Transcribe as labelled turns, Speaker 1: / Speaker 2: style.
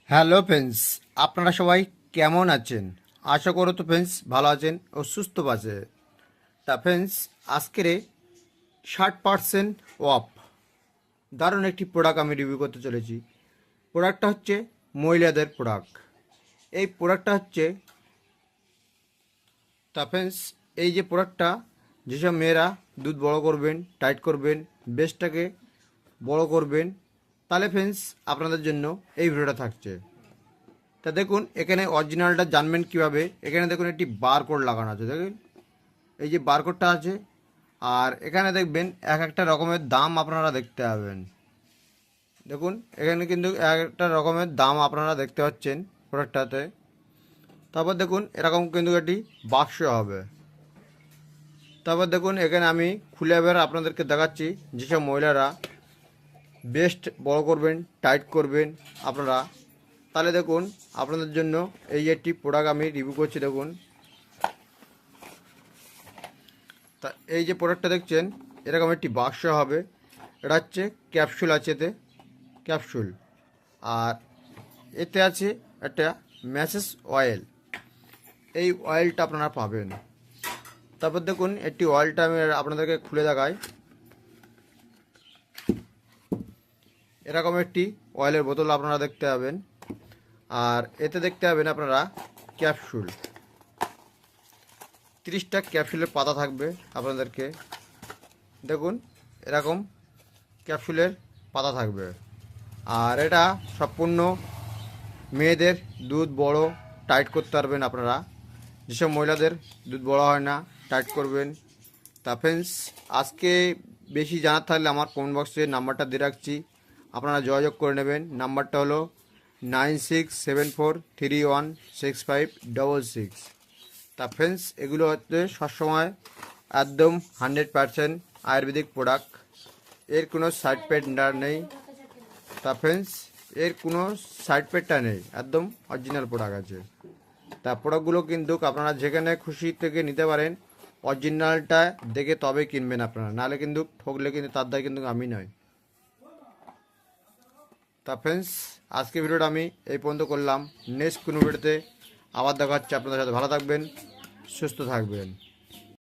Speaker 1: Hello friends, আপনারা সবাই কেমন আছেন? আশা করো তো ফ্রেন্ডস ভালো আছেন ও সুস্থ আছে। তা ফ্রেন্ডস, আজকের 60% অফ দারুণ একটি প্রোডাক্ট আমি রিভিউ করতে চলেছি। প্রোডাক্টটা হচ্ছে মহিলাদের প্রোডাক্ট। এই প্রোডাক্টটা হচ্ছে, তা ফ্রেন্ডস, এই যে প্রোডাক্টটা, যেসব মেয়েরা দুধ বড় করবেন, টাইট করবেন, বেস্টটাকে বড় করবেন, তাহলে ফ্রেন্ডস আপনাদের জন্য এই ভিডিওটা থাকছে। তা দেখুন, এখানে অরিজিনালটা জানবেন কিভাবে। এখানে দেখুন একটি বারকোড লাগানো আছে, দেখুন এই যে বারকোডটা আছে। আর এখানে দেখবেন এক একটা রকমের দাম আপনারা দেখতে পাবেন। দেখুন এখানে কিন্তু এক একটা রকমের দাম আপনারা দেখতে পাচ্ছেন প্রোডাক্টটাতে। তারপর দেখুন এরকম কিন্তু একটি বাক্স হবে। তারপর দেখুন এখানে আমি খুলে এবার আপনাদেরকে দেখাচ্ছি, যেসব মহিলারা বেস্ট বড় করবেন, টাইট করবেন আপনারা, তাহলে দেখুন আপনাদের জন্য এই একটি প্রোডাক্ট আমি রিভিউ করছি। দেখুন, তা এই যে প্রোডাক্টটা দেখছেন, এরকম একটি বাক্স হবে। এটা হচ্ছে ক্যাপসুল আছে, এতে ক্যাপসুল। আর এতে আছে একটা ম্যাসেজ অয়েল। এই অয়েলটা আপনারা পাবেন। তারপর দেখুন একটি অয়েলটা আমি আপনাদেরকে খুলে দেখাই। এরকম একটি অয়েলের বোতল আপনারা দেখতে পাবেন। আর এতে দেখতে পাবেন আপনারা ক্যাপসুল, 30টা ক্যাপসুলের পাতা থাকবে আপনাদেরকে। দেখুন এরকম ক্যাপসুলের পাতা থাকবে। আর এটা সম্পূর্ণ মেয়েদের দুধ বড় টাইট করতে পারবেন আপনারা। যেসব মহিলাদের দুধ বড় হয় না, টাইট করবেন। তা ফ্রেন্ডস, আজকে বেশি জানার থাকলে আমার কমেন্ট বক্সে নাম্বারটা দিয়ে রাখছি, আপনারা যোগাযোগ করে নেবেন। নাম্বারটা হলো 9674316566। তা ফ্রেন্ডস, এগুলো হচ্ছে সবসময় একদম 100% আয়ুর্বেদিক প্রোডাক্ট। এর কোনো সাইড ইফেক্ট নেই। তা ফ্রেন্ডস, এর কোনো সাইড ইফেক্টটা নেই, একদম অরিজিনাল প্রোডাক্ট আছে। তা প্রোডাক্টগুলো কিন্তু আপনারা যেখানে খুশি থেকে নিতে পারেন। অরিজিনালটা দেখে তবে কিনবেন আপনারা, নাহলে কিন্তু ঠকলে কিন্তু তার দায় কিন্তু আমি নয়। তা ফ্রেন্ডস, আজকে ভিডিওটা আমি এই পর্যন্ত করলাম। নেক্সট কোনো ভিডিওতে আবার দেখা হচ্ছে আপনাদের সাথে। ভালো থাকবেন, সুস্থ থাকবেন।